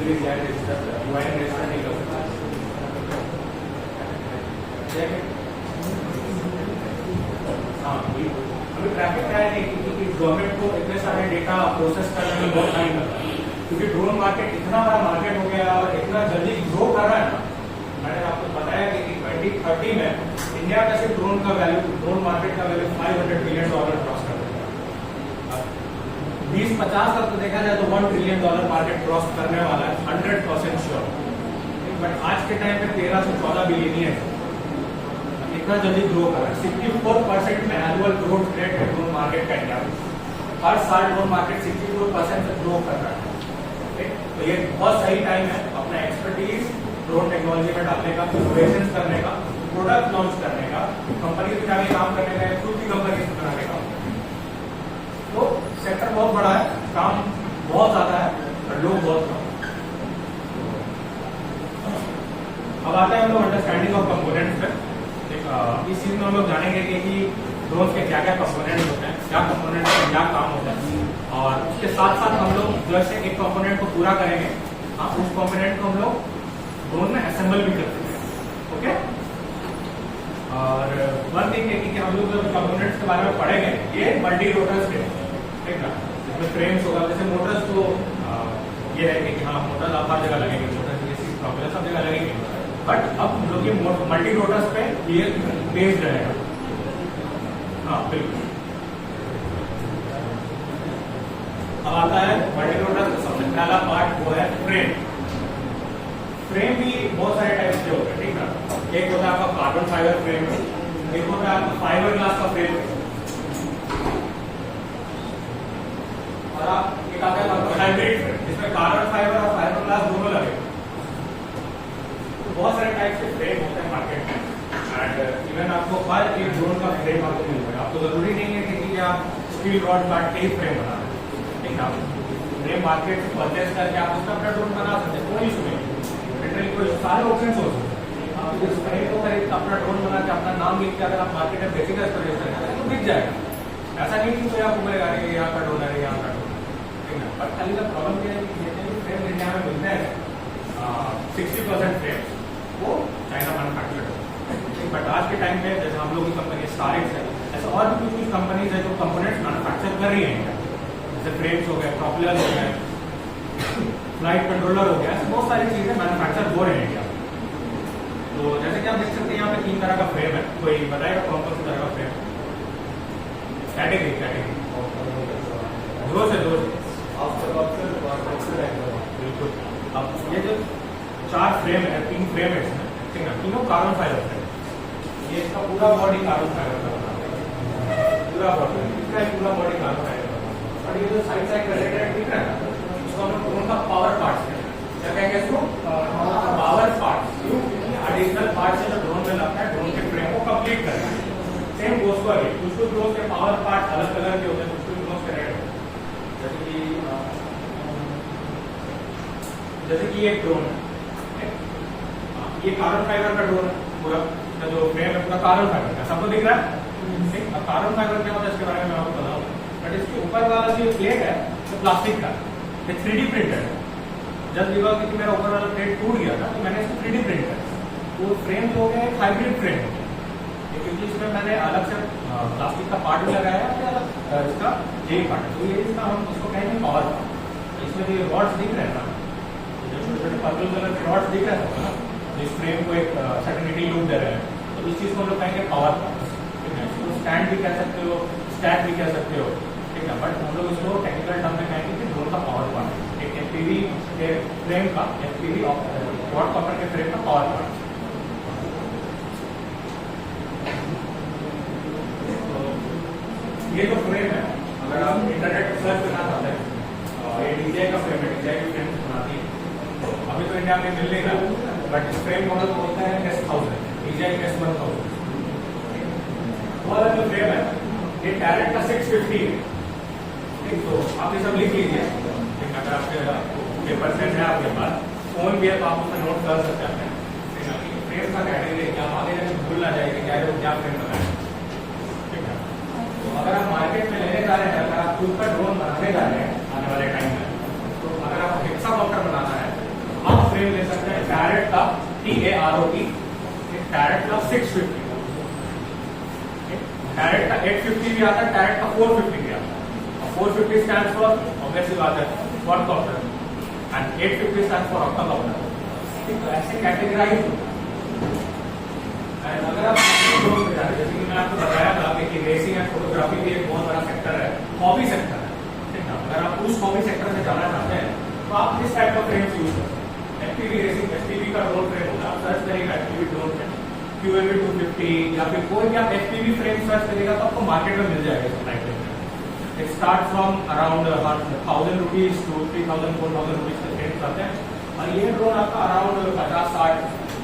Usually land register UIN register नहीं कर सकता। हाँ, अभी ट्रैफिक क्या है कि गवर्नमेंट को इतने सारे डेटा प्रोसेस करने में बहुत टाइम लगता है, क्योंकि ड्रोन मार्केट इतना बड़ा मार्केट हो गया और इतना जल्दी ग्रो कर रहा है ना। मैंने आपको बताया कि 2030 में इंडिया का सिर्फ ड्रोन का वैल्यू, ड्रोन मार्केट का वैल्यू $500 बिलियन क्रॉस कर देगा। 2050 तक तो देखा जाए तो $1 ट्रिलियन मार्केट क्रॉस करने वाला है, 100% श्योर। बट आज के टाइम में 13 से 14 बिलियन ही है, इतना जल्दी ग्रो कर रहा है। 64% में एनुअल ग्रोथ रेट है ड्रोन मार्केट का इंडिया में। हर साल ड्रोन मार्केट 64% से ग्रो कर रहा है। तो ये बहुत सही टाइम है अपना एक्सपर्टीज ड्रोन टेक्नोलॉजी में डालने का, इनोवेशन करने का, प्रोडक्ट लॉन्च करने का, कंपनी के जाके काम करने का, खुद की कंपनी बनाने का। तो सेक्टर बहुत बड़ा है, काम बहुत ज्यादा है और लोग बहुत कम। अब आते हैं हम लोग अंडरस्टैंडिंग ऑफ कंपोनेंट्स पे। इस चीज में हम लोग जानेंगे कि ड्रोन के क्या क्या कंपोनेंट होते हैं, क्या कंपोनेंट का क्या काम होता है, और उसके साथ साथ हम लोग जैसे एक कंपोनेंट को पूरा करेंगे, हाँ, उस कंपोनेंट को हम लोग ड्रोन में असेंबल भी कर सकते हैं। ओके, और वन थिंग है कि हम लोग जब कंपोनेंट्स के बारे में पढ़ेंगे, ये मल्टी रोटर्स के, ठीक है, इसमें फ्रेम्स होगा। जैसे मोटर्स तो ये है कि हाँ, मोटर्स आप हर जगह लगेंगे, मोटर्स सब जगह लगेंगे, बट अब हम लोग ये मल्टी रोटर्स पे ये बेस्ड रहेगा। हाँ, बिल्कुल। अब आता है मल्टी रोटर्स का सबसे पहला पार्ट, वो है फ्रेम। फ्रेम भी बहुत सारे टाइप्स के होते हैं, ठीक है। एक होता है आपका कार्बन फाइबर फ्रेम, एक होता है आपका फाइबर ग्लास का फ्रेम, और आप एक आता है आपका हाइब्रिड फ्रेम, जिसमें कार्बन फाइबर और फाइबर ग्लास दोनों लगे। बहुत सारे टाइप के फ्रेम होते हैं मार्केट में, एंड इवन आपको हर एक ड्रोन का फ्रेम आपको मिल जाएगा। आपको जरूरी नहीं है कि आप स्टील रॉड काट के ही फ्रेम बना रहे हैं, ठीक है। फ्रेम मार्केट से परचेज करके आप उसका अपना ड्रोन बना सकते हैं, कोई इशू नहीं, लिटरली कोई सारे ऑप्शन हो सकते हैं। आप इस फ्रेम को खरीद अपना ड्रोन बना के अपना नाम लिख के अगर आप मार्केट में बेसिक रजिस्टर करें तो बिक जाएगा। ऐसा नहीं कि कोई आपको बोलेगा यहाँ का ड्रोन है, यहाँ का ड्रोन, ठीक है। बट खाली का प्रॉब्लम क्या है कि जितने भी फ्रेम इंडिया में मिलते हैं 60% फ्रेम वो चाइना मैन्युफैक्चर्ड है। बट आज के टाइम पे जैसे हम लोग की कंपनी स्टारिक्स है, ऐसे और भी कुछ कंपनीज है जो कंपोनेंट्स मैन्युफैक्चर कर रही हैं, जैसे फ्रेम्स हो गए, प्रोपेलर हो गए, फ्लाइट कंट्रोलर हो गया, ऐसे बहुत सारी चीजें मैन्युफैक्चर हो रहे हैं इंडिया में। तो जैसे कि आप देख सकते हैं यहाँ पे 3 तरह का फ्रेम है। कोई बताएगा कौन कौन सी तरह का फ्रेम? कैटेगरी दो से बिल्कुल। अब ये जो 4 फ्रेम है, 3 फ्रेम है इसमें, ठीक है, तीनों कार्बन फाइबर है। ये इसका पूरा बॉडी कार्बन फाइबर का बना है, पूरा बॉडी, इसका पूरा बॉडी कार्बन फाइबर का बना है। और ये जो साइड साइड कनेक्टेड दिख रहा है ना, इसको हम लोग ड्रोन का पावर पार्ट है, क्या कहेंगे इसको? Power part. एडिशनल पार्ट से जो ड्रोन में लगता है, ड्रोन के फ्रेम को कंप्लीट करना है। सेम गोस को अभी कुछ ड्रोन के पावर पार्ट अलग कलर के होते हैं, कुछ ड्रोन के रेड होते हैं। जैसे कि ये एक ड्रोन है, ये कार्बन फाइबर का ड्रोन है, पूरा जो फ्रेम है पूरा कार्बन फाइबर का, सबको दिख रहा है। अब कार्बन फाइबर क्या होता है इसके बारे में मैं आपको बताऊँ, बट इसके ऊपर वाला जो प्लेट है वो प्लास्टिक का, ये 3D प्रिंटेड है। जब लगा कि मेरा ऊपर वाला प्लेट टूट गया था तो मैंने इसको 3D प्रिंट किया। वो फ्रेम जो है हाइब्रिड फ्रेम है, क्योंकि इसमें मैंने अलग से प्लास्टिक का पार्ट भी लगाया है, अलग इसका जेल पार्ट, तो ये इसका हम इसको कहेंगे पावर पार्ट। इसमें जो रॉड्स दिख रहे हैं ना, जो छोटे छोटे पर्पल कलर के रॉड्स दिख रहे हैं ना, इस फ्रेम को एक सर्टिनिटी लुक दे रहे हैं, तो इस चीज को हम लोग कहेंगे पावर पार्ट, ठीक है। इसको स्टैंड भी कह सकते हो, स्टैक भी कह सकते हो, ठीक है। बट हम लोग इसको टेक्निकल टर्म में कहेंगे कि ड्रोन का पावर पार्ट, एक FPV के फ्रेम का, FPV क्वाड कॉपर के फ्रेम का पावर पार्ट। ये जो फ्रेम है, अगर आप इंटरनेट पर सर्च करना चाहते हैं, ये DJI का फ्रेम है, DJI की फ्रेम बनाती है। अभी तो इंडिया में मिल नहीं रहा, बट इस फ्रेम मॉडल को बोलते हैं S1000, DJI S1000। वो वाला जो फ्रेम है ये टैरेंट का 650 है, ठीक। तो आप ये सब लिख लीजिए, ठीक। अगर आपके पेपर पेन है आपके पास, फोन भी है तो आप उसमें नोट कर सकते हैं, ठीक है। फ्रेम का कैटेगरी क्या आगे जाकर भूल ना जाएगी क्या फ्रेम बनाए, ठीक है। तो अगर आप मार्केट में लेने जा रहे हैं, अगर आप खुद का ड्रोन बनाने जा रहे हैं आने वाले टाइम में, तो अगर आपको हेक्साकॉप्टर बनाना है फ्रेम ले सकते हैं टैरेट का TAROT, टैरेट का 650, टैरेट का 850 भी आता है, टैरेट का 450 भी आता है। 450 स्टैंड फॉर ऑब्वियसली बात है क्वाडकॉप्टर एंड 850 स्टैंड फॉर ऑक्टाकॉप्टर। तो ऐसे कैटेगराइज एंड अगर आप जैसे कि मैं आपको बताया था कि रेसिंग एंड फोटोग्राफी भी एक बहुत बड़ा सेक्टर है, हॉबी सेक्टर है, ठीक है। अगर आप उस हॉबी सेक्टर में जाना चाहते हैं तो आप किस टाइप का फ्रेम्स यूज करते हैं। FPV रेसिंग, FPV का ड्रोन फ्रेम होगा, आप सर्च करेगा FPV ड्रोन फ्रेम QMV 250 या फिर कोई भी आप FPV फ्रेम सर्च करेगा तो आपको मार्केट में मिल जाएगा इस टाइप के। It start from around 1000 rupees to 3000 4000 rupees के फ्रेम्स आते हैं और ये ड्रोन आपका अराउंड 50-60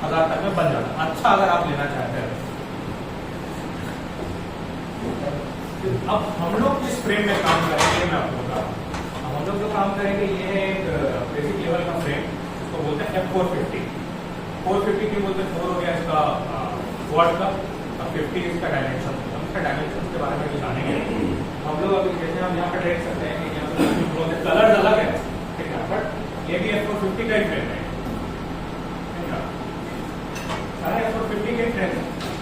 हजार तक में बन जाता है, अच्छा अगर आप लेना चाहते हैं। अब हम लोग जिस फ्रेम में काम करेंगे मैं आपको बता, हम लोग जो काम करेंगे ये है एक बेसिक लेवल का फ्रेम, इसको बोलते हैं F450। 450 क्यों बोलते हैं, 4 हो गया इसका क्वाड का, 50 इसका डायमेंशन, हम इसका डायमेंशन के बारे में भी जानेंगे। हम लोग अभी जैसे हम यहाँ पे देख सकते हैं कि यहाँ पे कलर अलग है, ठीक है, बट ये भी F450 का ही फ्रेम है। सारे F450 के फ्रेम,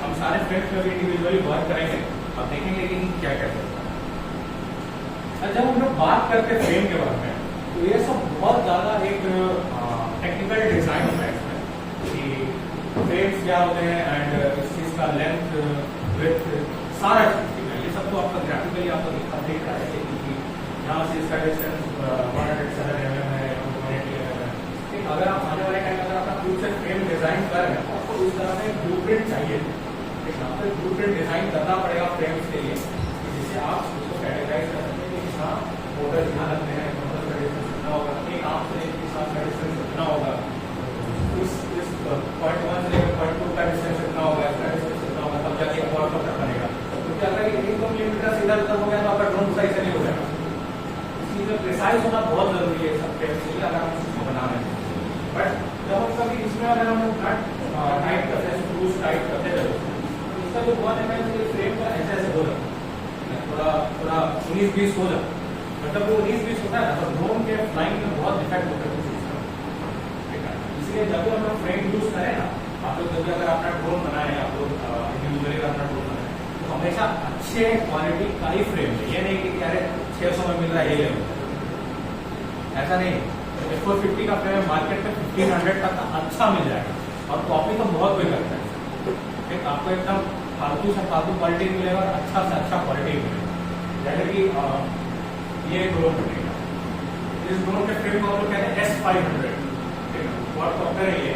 हम सारे फ्रेम्स में भी इंडिविजुअली वर्क करेंगे और देखेंगे कि क्या क्या करता है। जब हम लोग बात करते हैं फ्रेम के बारे में तो ये सब बहुत ज़्यादा एक टेक्निकल डिजाइन होता है इसमें कि फ्रेम्स क्या होते हैं एंड इस चीज़ का लेंथ विड्थ सारा चीज़, ये सब तो आपका ग्राफिकली आपको दिख रहा है कि यहाँ से इसका डिस्टेंस 107 mm है, 180 mm है। ठीक, अगर आप आने वाले टाइम अगर आपका फ्यूचर फ्रेम डिजाइन कर रहे हैं तो आपको इस तरह से ब्लूप्रिंट चाहिए, ठीक है। आपको ब्लूप्रिंट डिजाइन करना पड़ेगा फ्रेम्स के लिए जिससे आप उसको कैटेगराइज कर सकते हैं कि हाँ मोटर यहाँ लगते हैं, मोटर का डिस्टेंस कितना होगा, एक आर्म से एक साथ का डिस्टेंस कितना होगा, इस पॉइंट 1 से लेकर पॉइंट 2 का डिस्टेंस कितना होगा, इसका डिस्टेंस कितना होगा, तब जाके एक और पता बनेगा। क्योंकि अगर 1-2 मिलीमीटर सीधा उधर हो गया तो आपका ड्रोन सही से नहीं हो जाएगा। इसलिए प्रिसाइज होना बहुत जरूरी है सब फ्रेम्स के लिए अगर हम उसको बना रहे हैं। बट जब हम कभी इसमें अगर हम नट टाइट करते हैं, स्क्रूज टाइट करते हैं तो इसका जो 1 mm के फ्रेम का ऐसे हो जाता है, थोड़ा 19-20 हो जाता है, मतलब वो 19-20 होता है ना तो ड्रोन के फ्लाइंग में बहुत इफेक्ट होता है उस चीज़ का, ठीक है। इसलिए जब भी हम लोग फ्रेम यूज करें ना, आप लोग जब भी अगर अपना ड्रोन बनाए, आप लोग इंडिविजुअली अपना ड्रोन बनाए तो हमेशा अच्छे क्वालिटी का ही फ्रेम है। ये नहीं कि अरे 600 में मिल रहा है ये ले, ऐसा नहीं। F450 का फ्रेम मार्केट में 1500 तक का अच्छा मिल जाएगा और कॉपी तो बहुत कोई करता है, ठीक। आपको एकदम फालतू से फालतू क्वालिटी मिलेगा और अच्छा से अच्छा क्वालिटी मिलेगा। जैसे कि ये ड्रोन बनेगा, इस ड्रोन के फ्रेम को हम लोग कहते हैं S500, ठीक है, क्वाडकॉप्टर है ये,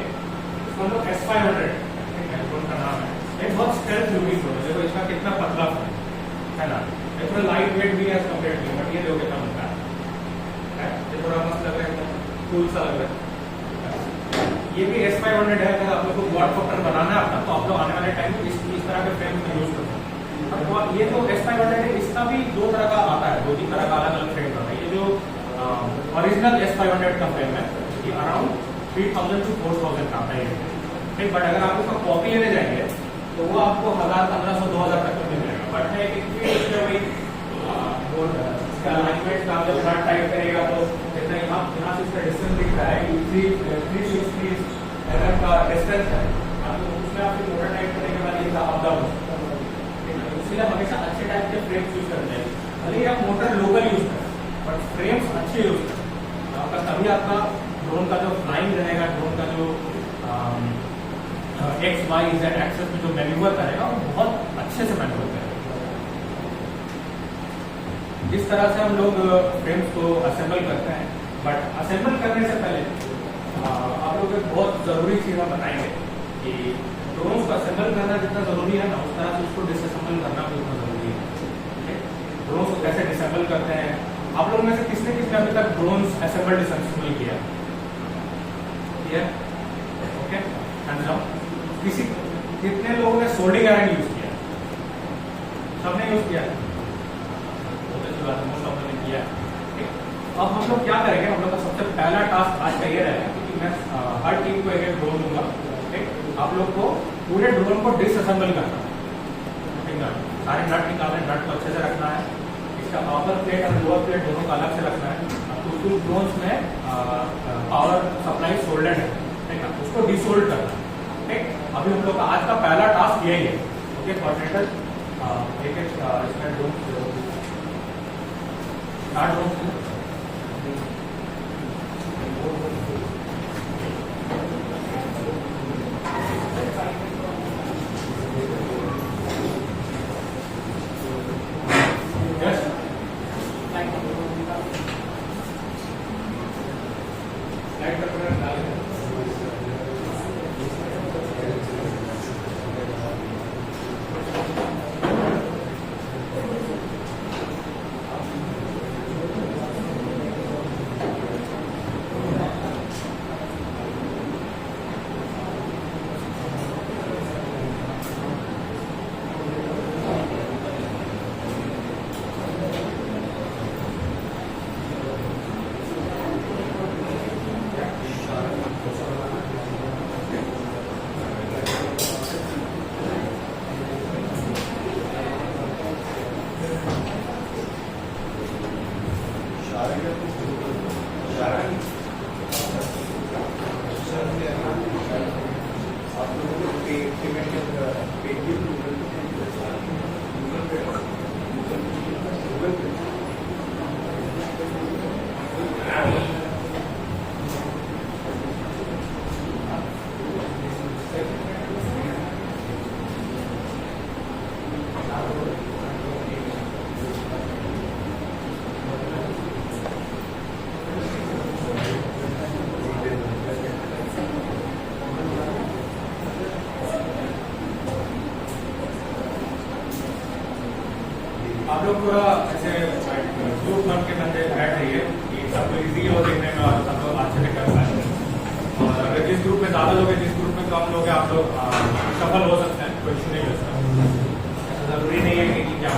इसको हम लोग S500, ठीक है, ड्रोन का नाम है। ये बहुत स्टेल्थ लुकिंग ड्रोन है, देखो इसका कितना पतला है ना, ये थोड़ा लाइट वेट भी है एज कम्पेयर टू, बट ये देखो कितना मोटा है, ये थोड़ा मस्त लग रहा है, कूल सा लग रहा है। ये भी S500 है। अगर आप लोग को क्वाडकॉप्टर बनाना है अपना तो आप लोग आने वाले टाइम में इस तरह के फ्रेम का यूज करते हैं। और ये जो S500 है इसका भी 2 तरह का आता है, 2-3 तरह का अलग अलग फ्रेम आता है। ये जो ओरिजिनल S500 का फ्रेम है ये अराउंड 3000 to 4000 का आता है, ठीक। बट अगर आप उसका कॉपी लेने जाएंगे तो वो आपको 1000, 1500, 2000 तक मिल जाएगा। बट है कि वही अलाइनमेंट का जब नट टाइट करेगा तो जितना यहाँ से इसका डिस्टेंस दिख रहा है 360 mm का डिस्टेंस है, तो उसमें आप मोटर टाइट करने के बाद ये अप डाउन, इसलिए हमेशा अच्छे टाइप के फ्रेम्स यूज करते हैं। भले आप मोटर लोकल यूज करें बट फ्रेम्स अच्छे यूज करें आपका, तभी आपका ड्रोन का जो फ्लाइंग रहेगा, ड्रोन का जो XYZ एक्सेस में जो मैन्यूवर करेगा वो बहुत अच्छे से मैन्यूवर करेगा। इस तरह से हम लोग फ्रेम्स को असेंबल करते हैं। बट असेंबल करने से पहले आप लोग एक बहुत ज़रूरी चीज़ हम बताएंगे कि ड्रोन्स को असेंबल करना जितना ज़रूरी है ना उस तरह से उसको डिसअसेंबल करना भी उतना ज़रूरी है। ड्रोन्स को कैसे डिसअसेंबल करते हैं, आप लोग में से किसने किसने अभी तक ड्रोन्स असेंबल डिसअसेंबल किया? ओके, किसी कितने लोगों ने सोल्डिंग आयरन यूज किया? सबने यूज किया, मोस्ट ऑफ ने किया। अब हम लोग क्या करेंगे, हम लोग का सबसे पहला टास्क आज का ये रहेगा क्योंकि मैं हर टीम को एक ड्रोन दूंगा, ठीक। आप लोग को पूरे ड्रोन को डिसअसेंबल करना है, ठीक है। सारे नट निकालने, नट को अच्छे से रखना है, इसका अपर प्लेट और लोअर प्लेट दोनों को अलग से रखना है। कुछ ड्रोन्स में पावर सप्लाई सोल्डेड है, आप लोग पूरा ऐसे ग्रुप बन के बंदे बैठ रही है कि सबको इजी हो देखने में और सब लोग अच्छे से कर पाए। और अगर जिस ग्रुप में ज़्यादा लोग हैं, जिस ग्रुप में कम लोग हैं, आप लोग सफल हो सकते हैं, कोई इशू नहीं हो सकता। जरूरी नहीं है कि क्या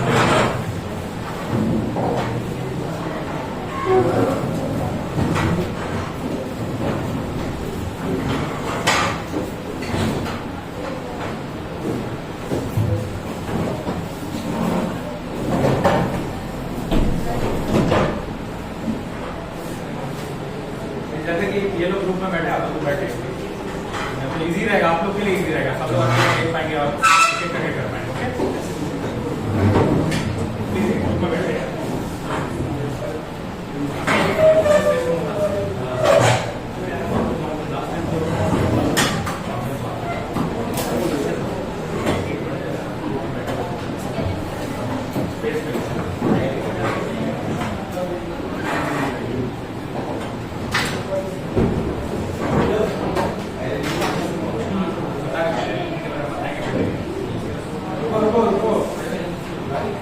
जैसे कि ये लोग ग्रुप में बैठे, आप लोग बैठे, तो इजी रहेगा, आप लोग के लिए इजी रहेगा, सब लोग देख पाएंगे और एक कर पाएंगे। ओके, प्लीज ग्रुप में बैठे।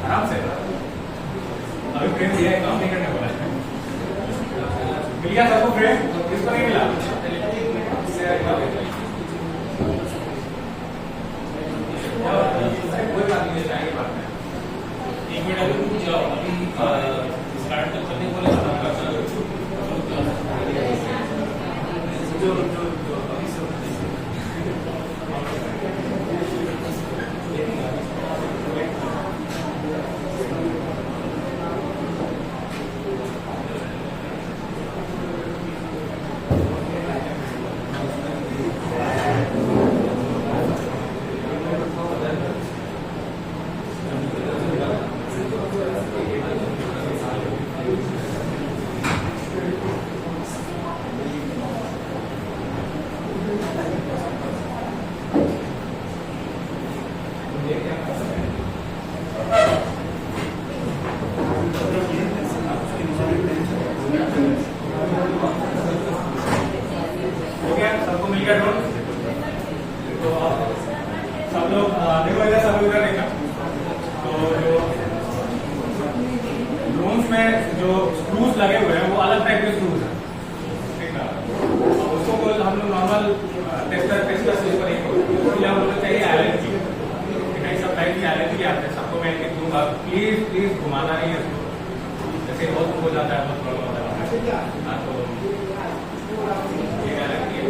आराम से, अभी फ्रेम दिया है, काम नहीं करने वाला है। मिल गया सबको फ्रेम? किसको नहीं मिला? कोई बात नहीं, चाहिए बात में 1 मिनट अभी रुक जाओ, अभी स्टार्ट तो करने वाले जो सबको मिलकर ड्रोन, तो सब लोग देखो इधर, सब उधर देखा। तो जो ड्रोन्स में जो स्क्रूज लगे हुए हैं वो अलग टाइप के स्क्रूज हैं, ठीक है। उसको हम लोग नॉर्मल टेस्टर से ऊपर इसलिए हम लोग चाहिए एलएन की, ठीक है। सब टाइप की एलएन की आते हैं, सबको मैं लिख दूंगा, प्लीज घुमाना नहीं है इसको, जैसे बहुत हो जाता है, बहुत प्रॉब्लम होता है। तो ये एलएन की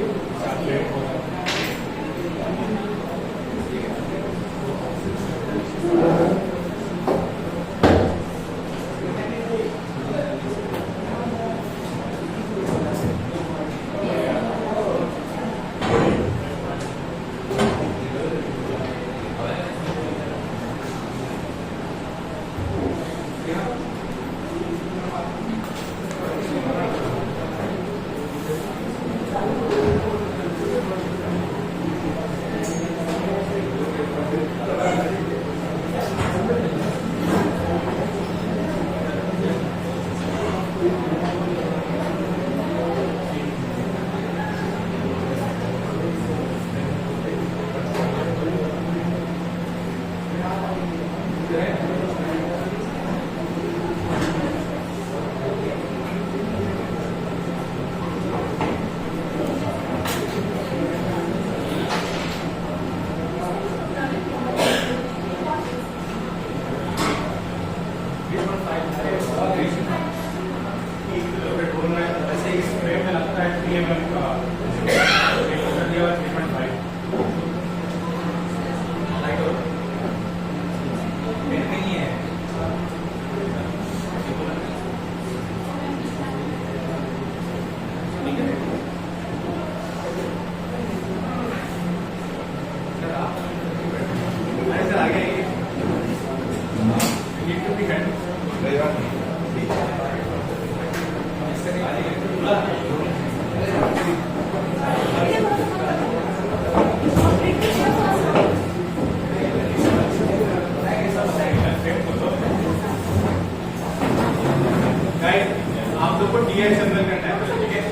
आप लोग को डीएसएमएल करना है, ठीक है?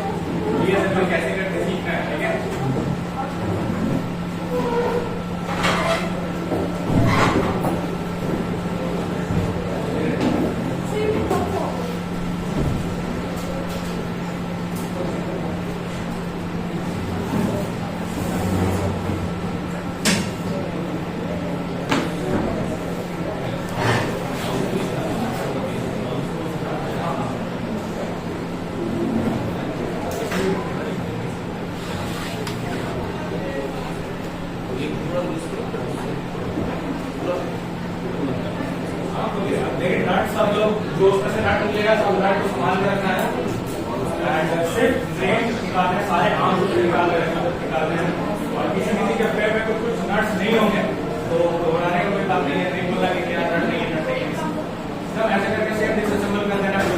डीएसएमएल कैसे करते सीखना है, ठीक है? लेकिन नट सब लोग जो उसमें से नट निकलेगा सब नट को संभाल के रखना है एंड सिर्फ ड्रेन निकालने, सारे आम निकालने हैं और किसी के पैर में कुछ नट्स नहीं होंगे तो घबराने का कोई बात नहीं है, नहीं बोला कि क्या नट नहीं है, नट नहीं है, सब ऐसे करके सेफ डिसअसेंबल कर देना है।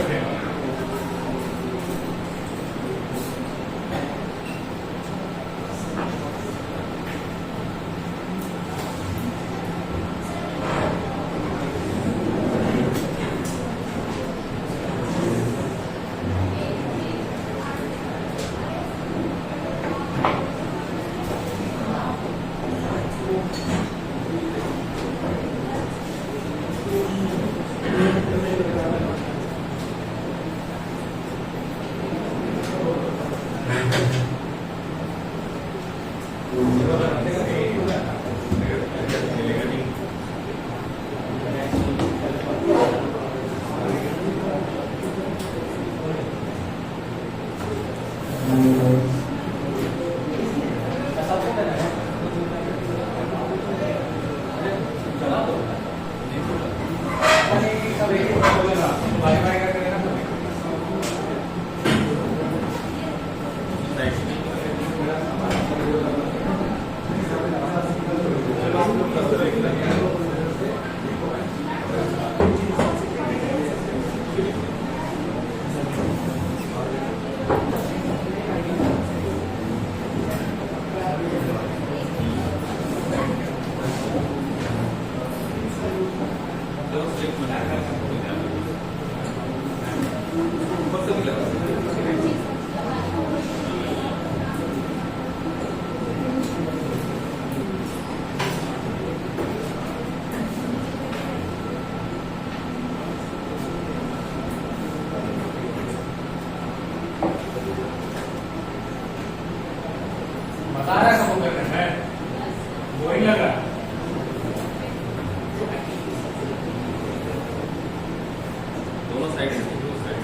बता रहा है सबको करना है, बोरिंग लग रहा है। दोनों साइड दोनों साइड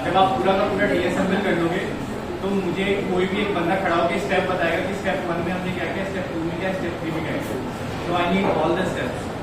जब आप पूरा का पूरा डीएसएमएल कर लोगे तो मुझे कोई भी एक बंदा खड़ा होकर स्टेप बताएगा कि स्टेप 1 में हमने क्या किया, स्टेप 2 में क्या, स्टेप 3 में क्या किया। तो I need all the steps.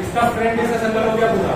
इसका फ्रेंड जैसा सर्कल हो गया पूरा।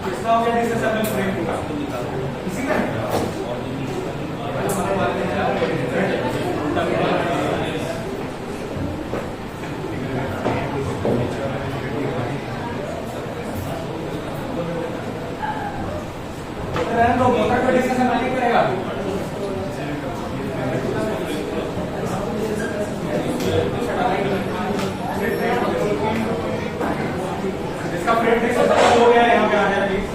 किसका हो गया जैसे सर्कल फ्रेम पूरा इसी का तो मोटर को डिस्कशन मालिक करेगा। इसका फ्रेम डिस्कशन हो गया यहाँ पे आ जाए प्लीज।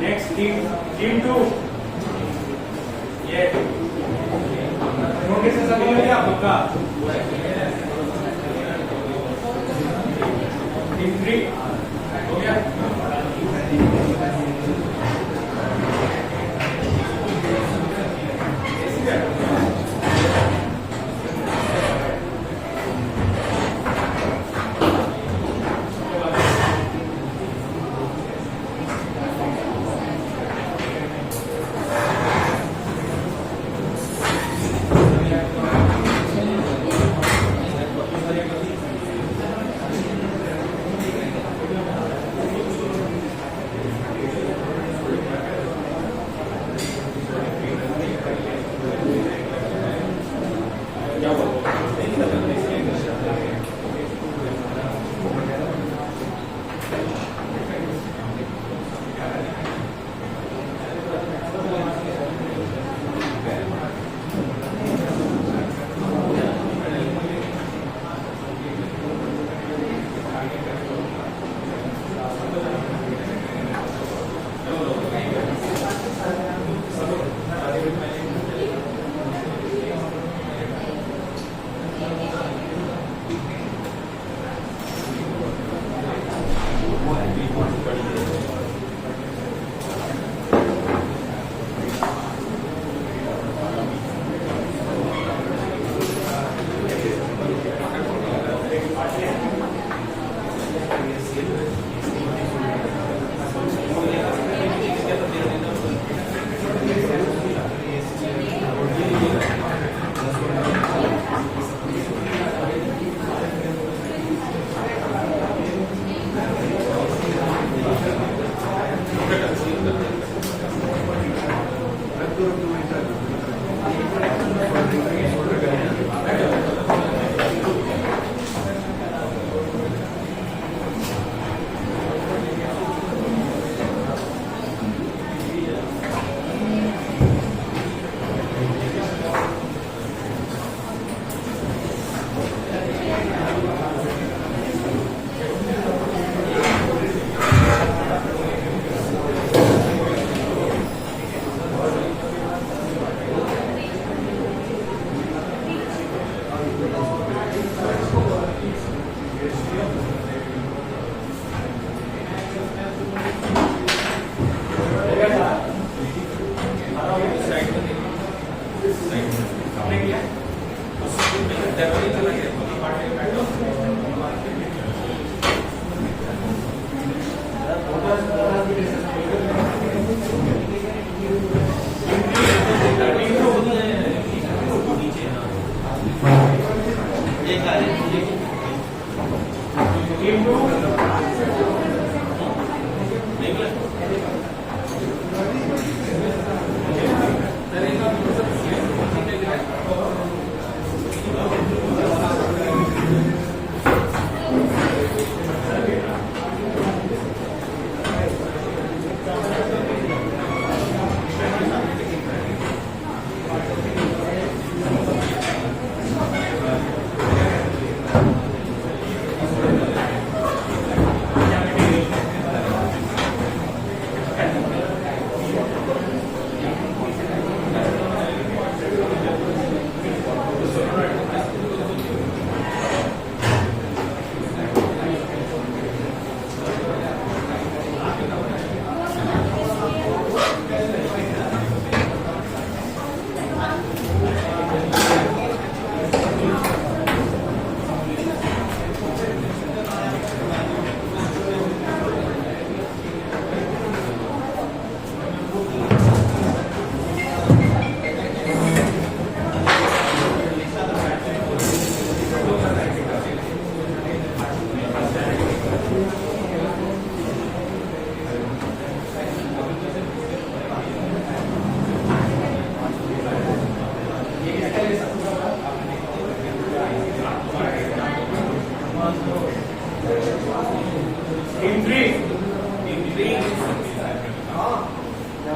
Next team 2. ये नोटिस से सब हो गया पक्का. Team 3 हो गया.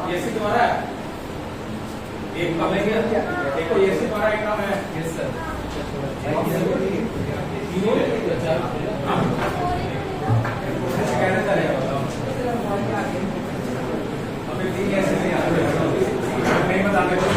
ये सी तुम्हारा है? एक कब लेंगे? देखो ये सी तुम्हारा एक नाम है। Yes sir. कहना चलेगा बताओ। अभी तीन कैसे नहीं आते? नहीं बताते तो।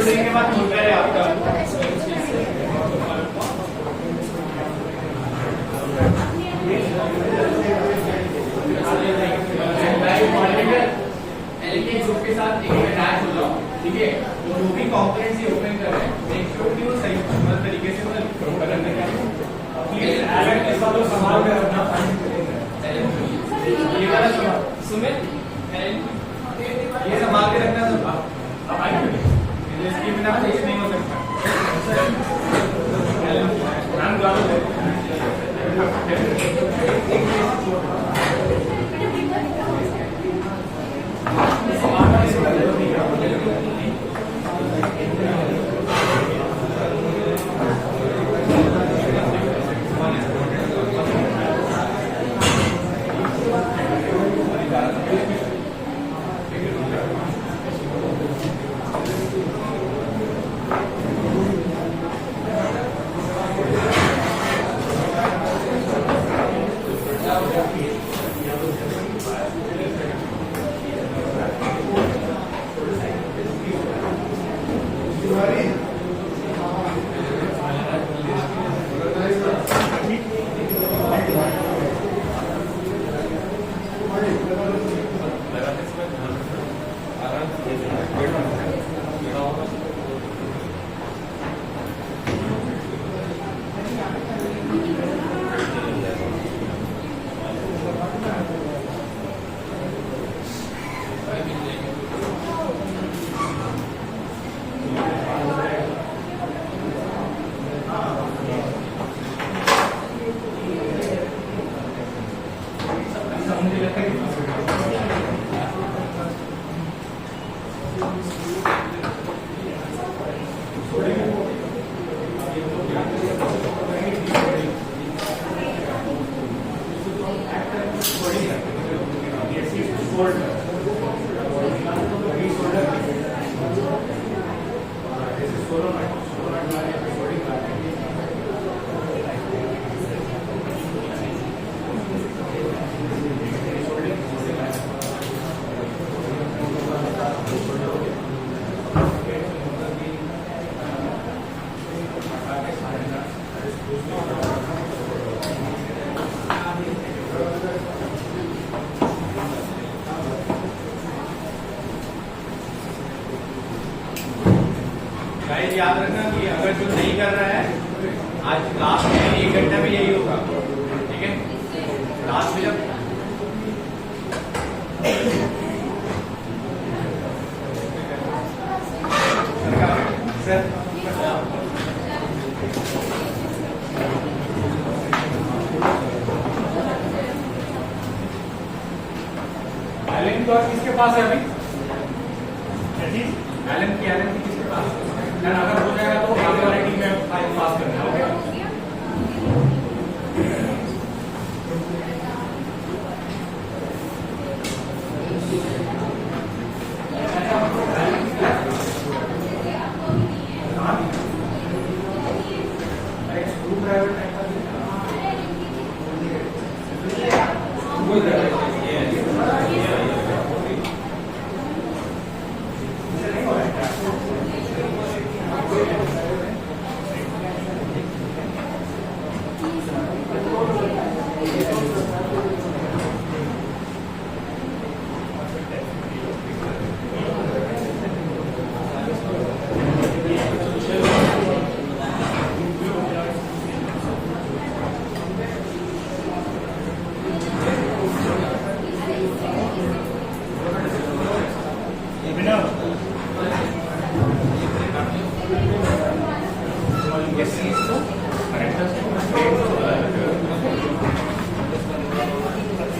के बाद मुद्दा है आपका एलईडी ग्रुप के साथ एक अटैच हो जाओ, ठीक है। तो जो भी कंपोनेंट्स ये ओपन कर रहे हैं मेक श्योर कि वो सही मतलब तरीके से मतलब करने का प्लीज अलग के साथ संभाल कर रखना। ये वाला सुमित ये संभाल के रखना सब आप आइए इसके बिना कुछ नहीं हो सकता। नाम गाइस याद रखना कि अगर जो नहीं कर रहा है आज लास्ट में 1 घंटा में यही होगा, ठीक है। लास्ट में जब सर एलन तो किसके पास है अभी? एलन की किसके पास है? देन अगर हो जाएगा तो आगे वाली टीम में पास करना है। ओके स्क्रू ड्राइवर टाइप का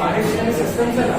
सारे सिस्टम से ना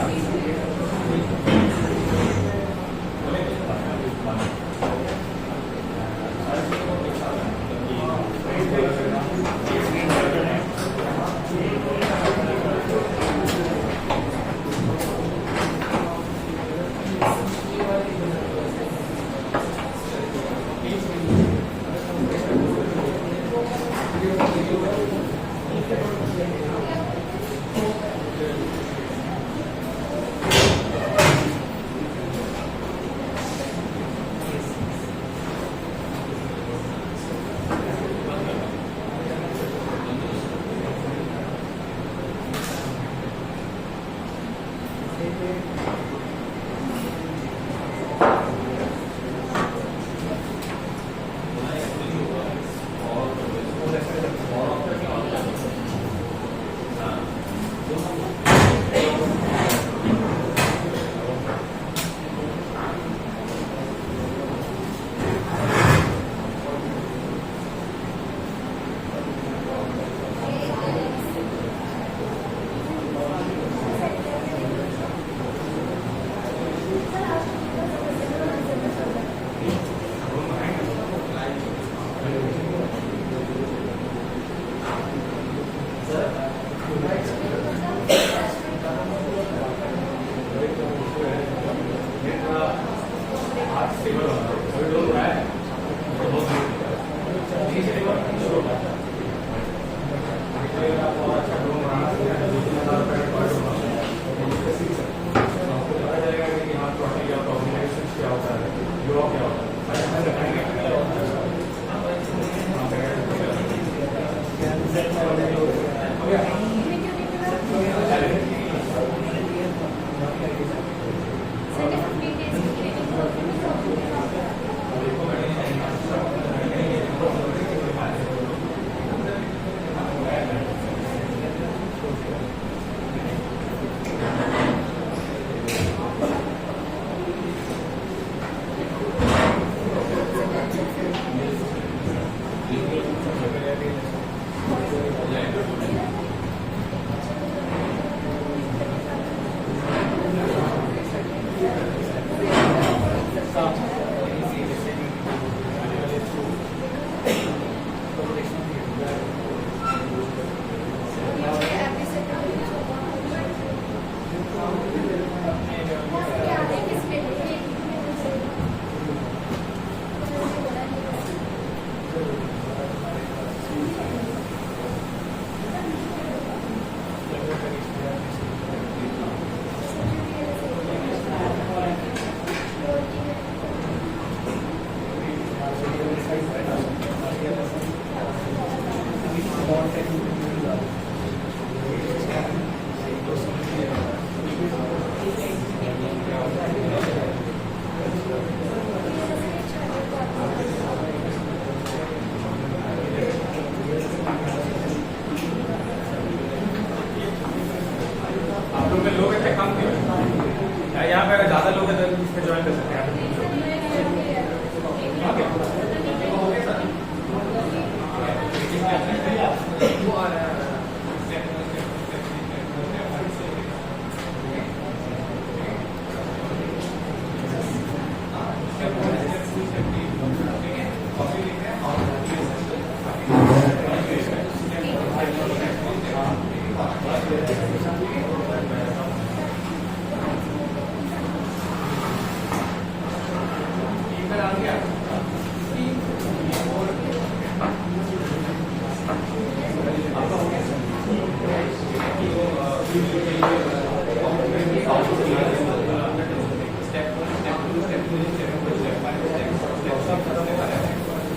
सब खत्म होगा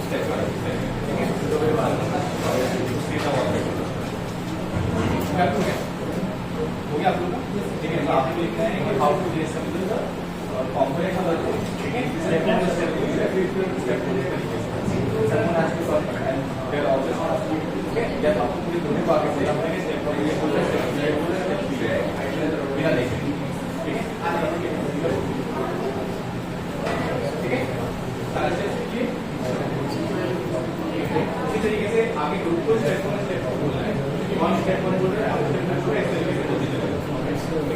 स्टेप पर ठीक है तो कोई बात नहीं सीधा ऑपरेट कर हो गया आप लोग ठीक है तो आपको लिखना है कि how to disable the component of the ठीक है स्टेप बाय स्टेप तरीके से सब आज के सॉल्व करना है फिर ऑब्जेक्ट ठीक है या आपको पूरी दोनों को आगे बोलना पड़ेगा स्टेप बाय ये पूरा स्टेप बिना देखे ठीक है आज ठीक है सारा स्टेप कीजिए इसी तरीके से आगे ग्रुप को स्टेप बोलना है कौन स्टेप बोल रहा है आप स्टेप को इस तरीके से बोलते चलो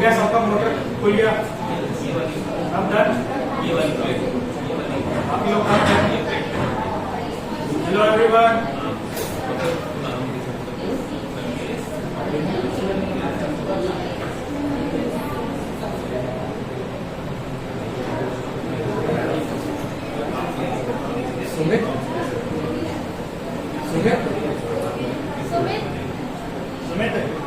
गया सबका मोटर खुल गया अब डन आप लोग hello everyone Sumit Sumit Sumit Sumit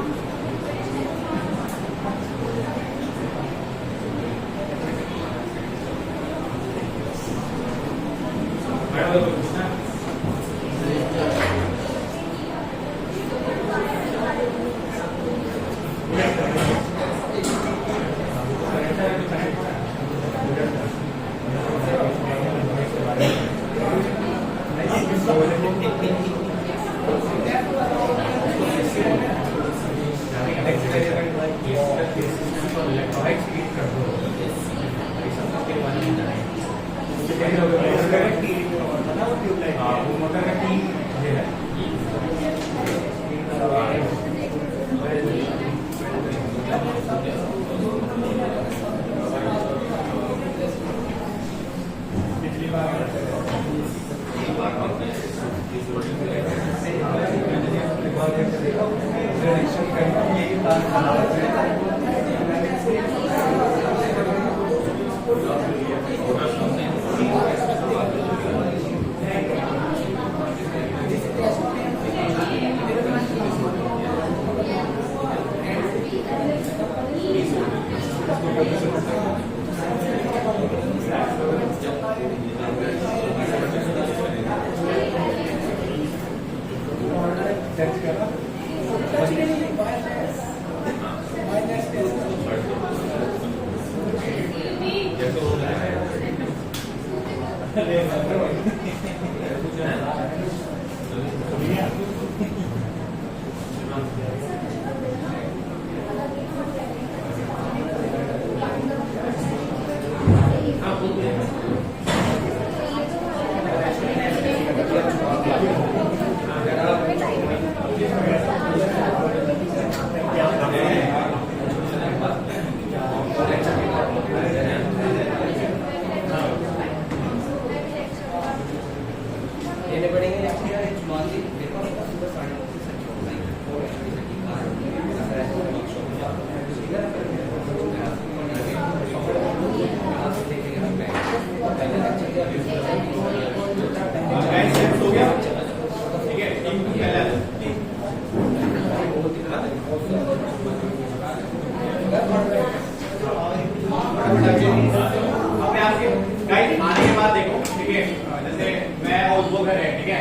guys आने के बाद देखो ठीक है जैसे मैं और वो घर है ठीक है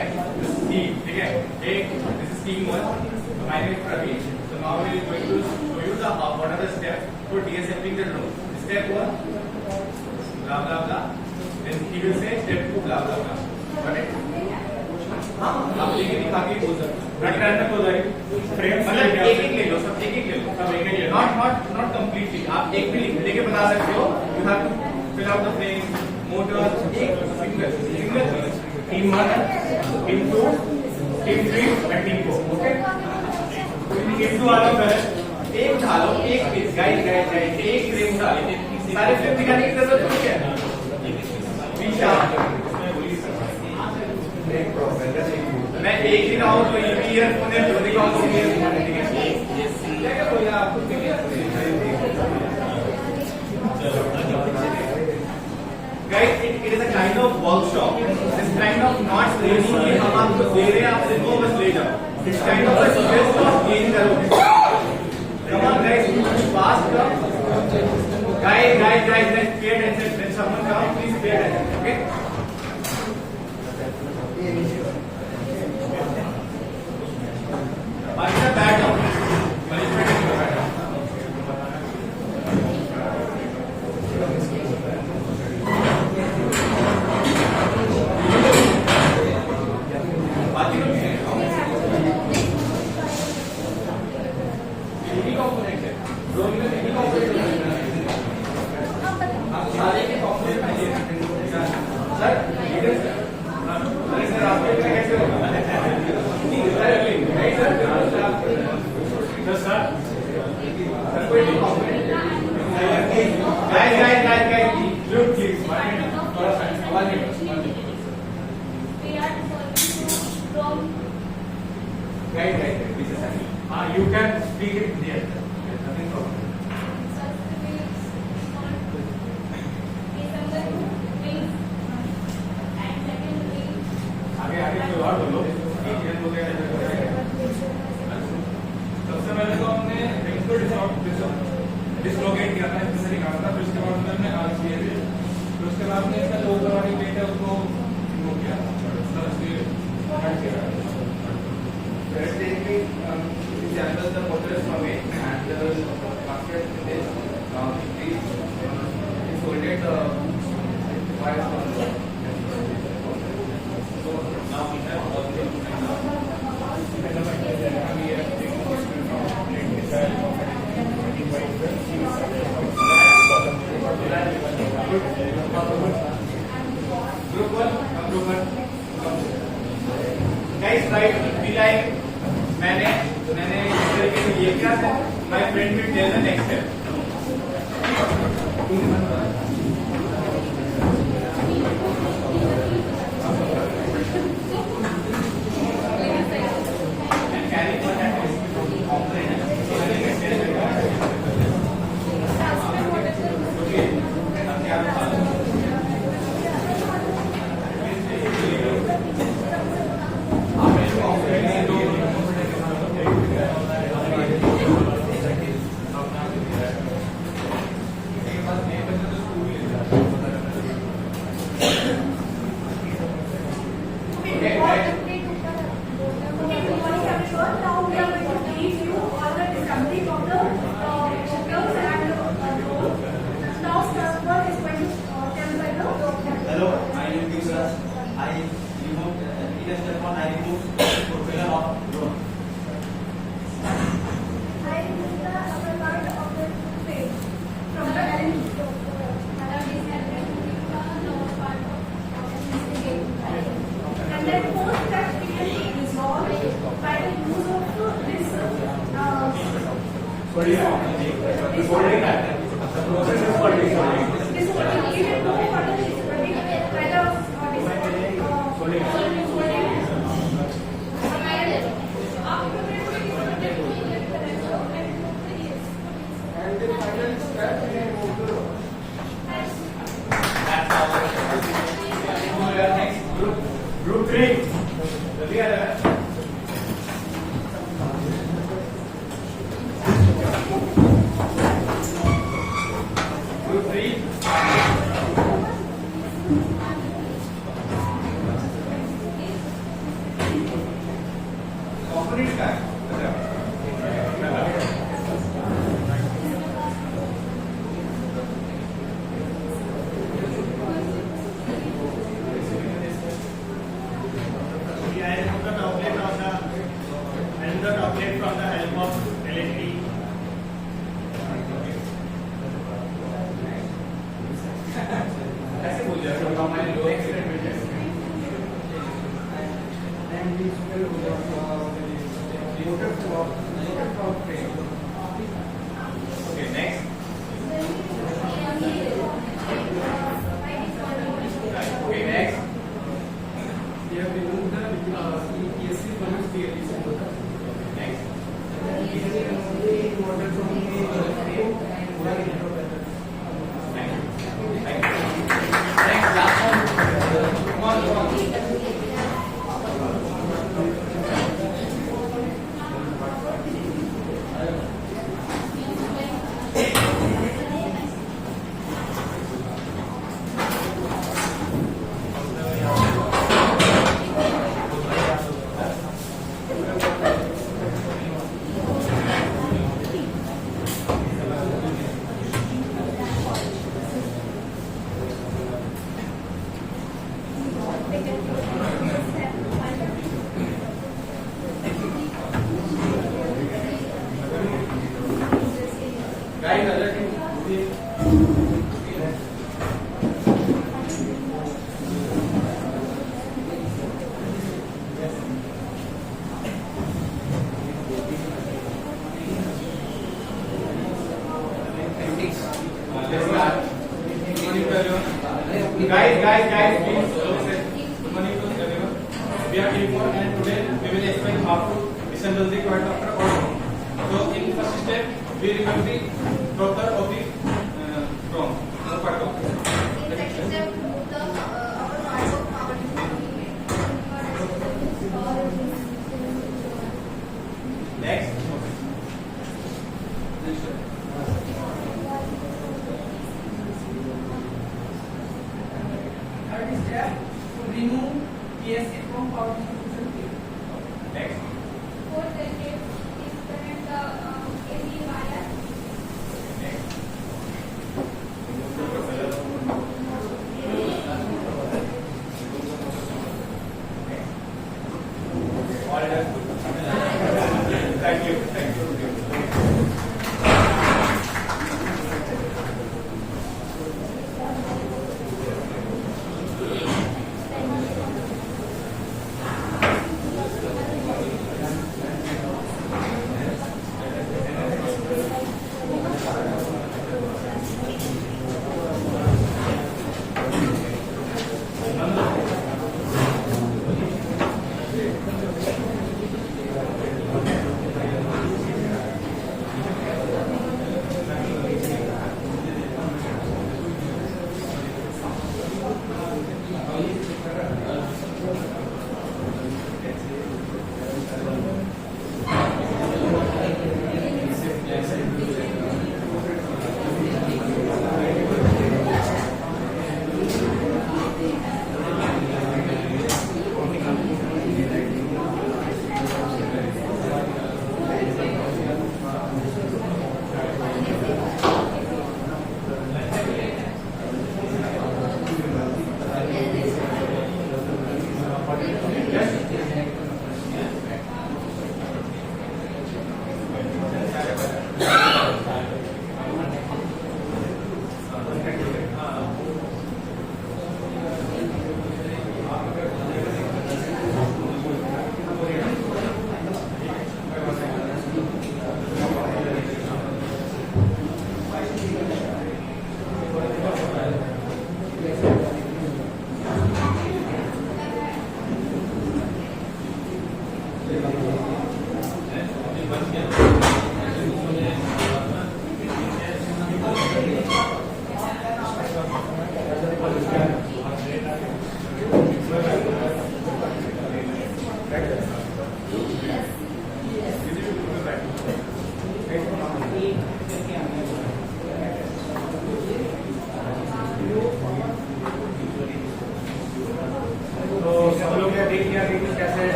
स्कीम ठीक है एक this is scheme 1 my name is Praveen so now we are going to show you the what are the steps for डीएसएफिंग the drone step 1 blah blah blah blah blah blah. Got it? हाँ आप लेके दिखा के बोल सकते हैं. रट रहने को जाएगी फ्रेम मतलब एक ले लो, सब एक ले लो. सब एक ले लो. Not completely. आप एक भी लेके बता सकते हो. You have to fill out the frame, motor, एक single टीम 1 टीम 2 टीम 3 और टीम 4 ओके टीम 2 आ रहा है एक उठा लो, एक पीस गाइड एक फ्रेम उठा लो. सारे फ्रेम दिखाने की जरूरत नहीं है. मैं एक ही ना हूँ तो ये भी ईयरफोन है जो दिखाऊँ तो ईयरफोन है. ठीक है कोई आपको Guys, it is a kind of workshop. This kind of not training कि हम आपको दे रहे हैं आप सिर्फ बस ले जाओ. It's kind of a stress of gain करोगे. Come on guys, fast come. Guys, pay attention. When someone comes, please pay attention. Okay? Back down. Punishment is back down. You can speak it there. There's nothing problem. आगे कोई और बोलो. सबसे पहले तो हमने rings को डिसलोकेट किया था, इससे निकाला था. फिर उसके बाद हमने आर्च किए थे. फिर उसके बाद हमने इसका जो ऊपर वाली प्लेट है उसको रिमूव किया था. हट किया. Channel the motors from it and after this please folded the wires from the so now we have all the group 1 guys right be like मैंने इस तरीके से ये क्या था my friend will tell the next step. Group 3. Group 3. Component का Okay, next. Okay, next. Next. Next, last one. Come on, come on. Guys, other thing. Guys, please. Good morning to everyone. We are T4 and today we will explain how to disassemble the quad after outcome. So in first step, we remove the proper of the chrome. Next. Third step, to remove PSC from power distribution cable. Next. Fourth step is connect the AC wire. Next. All done. Thank you. Thank you.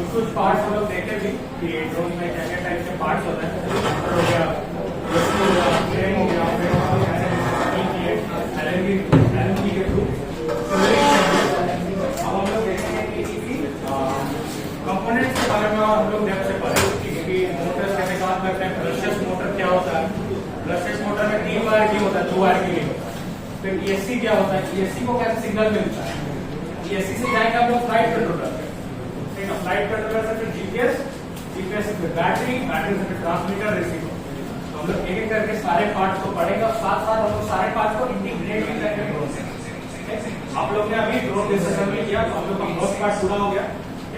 कुछ parts हम लोग देखे भी कि drone में क्या क्या type के पार्ट्स होते हैं, मोटर हो गया, फ्रेम हो गया, LNG के थ्रू। अब हम लोग देखेंगे कि कंपोनेंट्स के बारे में हम लोग डेप्थ से पढ़ेंगे कि मोटर्स कैसे काम करते हैं, ब्रशेस मोटर क्या होता है। ब्रशेस मोटर में 3 वायर की होता है, 2 वायर की नहीं होता। फिर ESC क्या होता है, ESC को कैसे सिग्नल मिलता है, ESC से जाएंगे हम लोग फ्लाइट कंट्रोलर पे, ठीक है, फ्लाइट कंट्रोलर से फिर GPS, GPS से फिर बैटरी, बैटरी से फिर ट्रांसमीटर, रिसीवर। तो हम लोग एक एक करके सारे पार्ट्स को पढ़ेंगे और साथ साथ हम लोग सारे पार्ट्स को इंटीग्रेट भी करेंगे ड्रोन से। आप लोग ने अभी ड्रोन डिसअसेंबली किया तो हम लोग का मोस्ट पार्ट पूरा हो गया,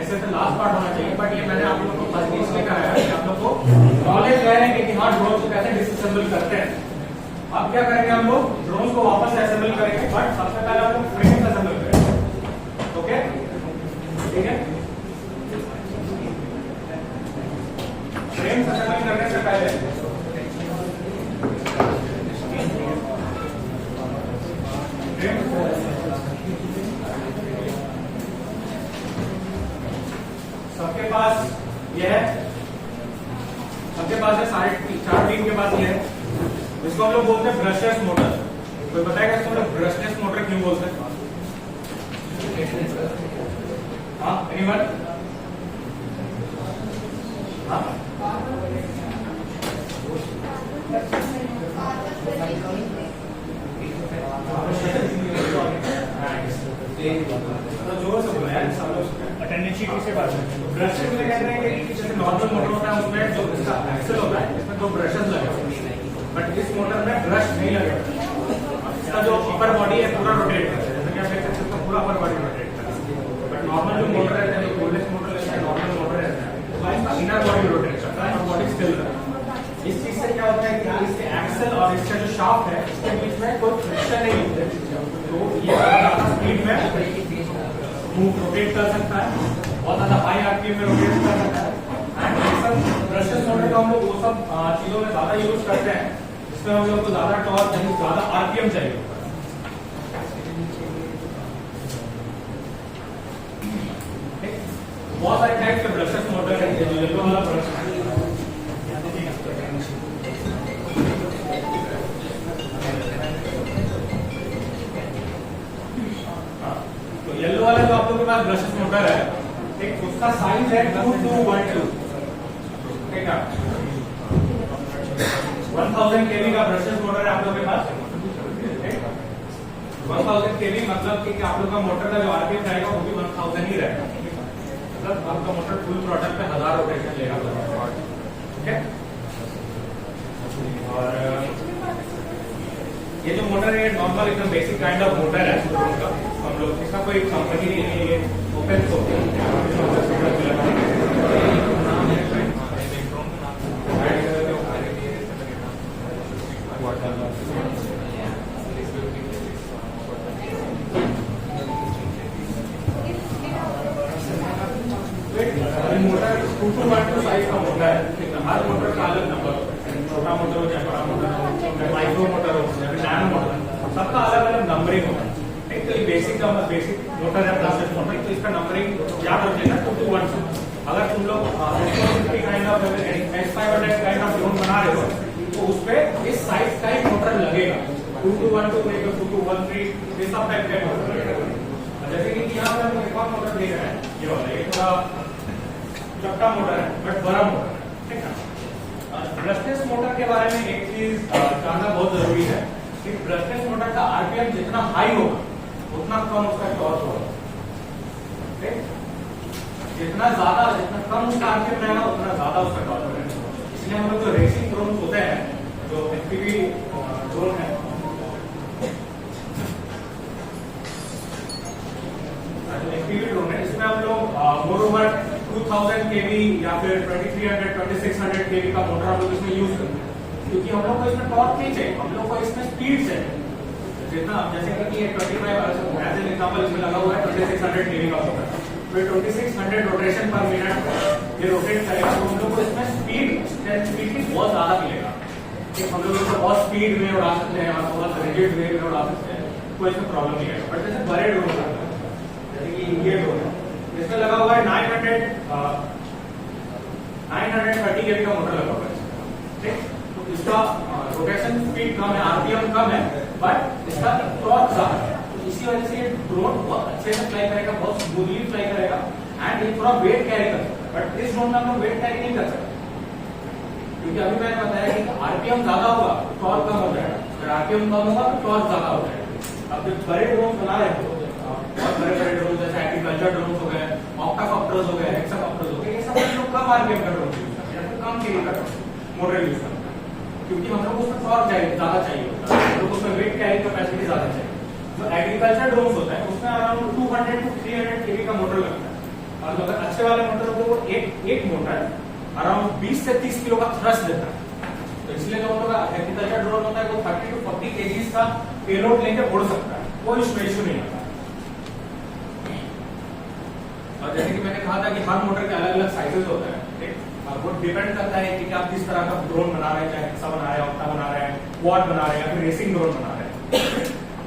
ऐसे तो लास्ट पार्ट होना चाहिए, बट ये मैंने आप लोगों को फर्स्ट इसलिए कराया है कि आप लोग को नॉलेज रहेगा कि हाँ ड्रोन को कैसे डिसअसेंबल करते हैं। अब क्या करेंगे हम लोग ड्रोन को वापस असेंबल करेंगे, बट सबसे पहले हम लोग फ्रेम असेंबल करेंगे, ओके, ठीक है। फ्रेम असेंबल करने से पहले सबके पास ये है, सबके पास है, सारे चार टीम के पास ये है, इसको हम लोग बोलते हैं ब्रशलेस मोटर। कोई बताएगा इसको हम लोग ब्रशलेस मोटर क्यों बोलते हैं? हाँ, एनीवन? हाँ, तो जोर से बोला यार, सब लोग अटेंडेंस शीट से बात करते हैं। ब्रशेस में कहते हैं कि जैसे नॉर्मल मोटर होता है उसमें जो इसका एक्सल होता है इसमें दो ब्रशेस लगे होते हैं, बट इस मोटर में ब्रश नहीं लगे होते। इसका जो अपर बॉडी है पूरा रोटेट करता है, जैसे कि आप देख सकते हैं पूरा अपर बॉडी रोटेट करता है, बट नॉर्मल जो मोटर रहता है, जो कोल्डेस्ट मोटर रहता है, नॉर्मल मोटर रहता है, तो इसका इनर बॉडी रोटेट करता है और बॉडी स्टिल रहता है। इस चीज से क्या होता है कि इसके एक्सल और इसका जो शाफ्ट है इसके बीच में कोई फ्रिक्शन नहीं होता है, तो ये ज्यादा स्पीड में मूव रोटेट कर सकता है, बहुत ज्यादा हाई आरपीएम में रोटेट कर सकता है। एंड ये सब ब्रशलेस मोटर का हम लोग वो सब चीजों में ज्यादा यूज करते हैं जिसमें हम लोग को ज्यादा टॉर्क चाहिए, ज्यादा आरपीएम चाहिए होता है। बहुत सारे टाइप के ब्रशलेस मोटर है, जो येलो वाला ब्रश है, येलो वाला जो आप लोगों के पास ब्रशेस मोटर है, एक उसका साइज है 2212, ठीक है, 1000 kV का ब्रशेस मोटर है आप लोगों के पास, 1000 kV मतलब कि आप लोग का मोटर का जो आरपीएम रहेगा वो भी 1000 ही रहेगा, मतलब आपका मोटर फुल थ्रॉटल पे 1000 रोटेशन लेगा, ठीक है। और ये जो मोटर है नॉर्मल एकदम बेसिक काइंड ऑफ मोटर है ड्रोन का, हम लोग इसका कोई कंपनी नहीं है, ये ओपन सोर्स है। मोटर 2212 साइज का मोटर है, हर मोटर का अलग नंबर होता है, छोटा मोटर हो चाहे बड़ा मोटर हो, माइक्रो मोटर हो चाहे नैनो मोटर, सबका अलग अलग नंबरिंग होता है। एक तो बेसिक मोटर है ब्रशलेस मोटर, तो इसका नंबरिंग याद रख लेना 2212। अगर तुम लोग kind of S500 kind of drone बना रहे हो तो उसपे इस साइज का ही मोटर लगेगा, 2212 2213 ये सब टाइप का मोटर लगेगा। जैसे कि यहाँ पर हम एक और मोटर देख रहे हैं, ये वाला, ये थोड़ा चपटा मोटर है बट बड़ा मोटर है, ठीक है। ब्रशलेस मोटर के बारे में एक चीज जानना बहुत जरूरी है कि ब्रशलेस मोटर का आरपीएम जितना हाई होगा उतना कम उसका टॉर्क होगा, ठीक। जितना कम उसका आरपीएम रहेगा उतना ज्यादा उसका टॉर्क रहेगा। इसलिए हम लोग जो रेसिंग ड्रोन होते हैं, जो एफपीवी ड्रोन है, एफपीवी ड्रोन है, इसमें हम लोग मोर ओवर 2000 kV या फिर 2300 2600 kV का मोटर हम लोग इसमें यूज करते हैं, क्योंकि हम लोग को इसमें टॉर्क नहीं चाहिए, हम लोग को इसमें स्पीड चाहिए। जितना जैसे कि ये 25 एज एन एग्जांपल इसमें लगा हुआ है 2600 kV का मोटर, तो 2600 रोटेशन पर मिनट ये रोटेट करेगा, तो हम लोग को इसमें स्पीड की बहुत ज्यादा मिलेगा। हम लोग इसको बहुत स्पीड में उड़ा सकते हैं और बहुत रिजिड वे में उड़ा सकते हैं, कोई इसमें प्रॉब्लम नहीं आएगा। बट जैसे बड़े ड्रोन होता है, जैसे कि ये ड्रोन है, इसमें लगा हुआ है 930 kV का मोटर लगा हुआ है, ठीक। तो इसका रोटेशन स्पीड कम है, आरपीएम कम है, बट इसका टॉर्क ज्यादा है, तो इसी वजह से ये ड्रोन बहुत अच्छे से फ्लाई करेगा, बहुत स्मूथली फ्लाई करेगा एंड ये थोड़ा वेट कैरी कर सकता है। बट इस ड्रोन में हम लोग वेट कैरी नहीं कर सकते, क्योंकि अभी मैंने बताया कि आरपीएम ज्यादा होगा टॉर्क कम हो जाएगा, अगर आरपीएम कम होगा तो टॉर्क ज्यादा हो जाएगा। अब जब बड़े ड्रोन बना रहे हो, बहुत बड़े बड़े ड्रोन जैसे एग्रीकल्चर ड्रोन हो गए, ऑक्टाकॉप्टर्स हो गए, हेक्साकॉप्टर्स हो गए, ये सब हम लोग कम आरपीएम का ड्रोन यूज करते हैं, या फिर कम केवी का मोटर यूज करते हैं, क्योंकि हम लोग उसमें टॉर्क ज्यादा चाहिए होता है, हम लोग उसमें वेट कैरी कैपेसिटी ज्यादा चाहिए। जो एग्रीकल्चर ड्रोन होता है उसमें अराउंड 200 to 300 केवी का मोटर लगता है, और जो अगर अच्छे वाले मोटर होते हैं वो एक मोटर अराउंड 20 से 30 किलो का थ्रस्ट देता है। तो इसलिए जो हम लोग एग्रीकल्चर ड्रोन होता है वो 30 to 40 केजीज का पेलोड लेके उड़ सकता है, कोई उसमें इश्यू नहीं आता। और जैसे कि मैंने कहा था कि हर मोटर के अलग अलग साइजेस होते हैं, ठीक, और वो डिपेंड करता है कि आप किस तरह का ड्रोन बना रहे हैं, चाहे हेक्सा बना रहे हैं, ऑक्टा बना रहे हैं, क्वाड बना रहे हैं, या फिर रेसिंग ड्रोन बना रहे हैं।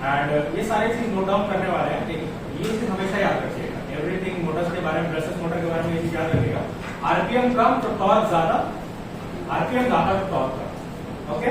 एंड ये सारी चीज नोट डाउन करने वाले हैं, ठीक, ये चीज हमेशा याद रखिएगा। एवरीथिंग मोटर्स के बारे में, ब्रशेस मोटर के बारे में ये चीज याद रखिएगा। आरपीएम कम तो टॉर्क ज्यादा, आरपीएम ज्यादा तो torque come. Okay,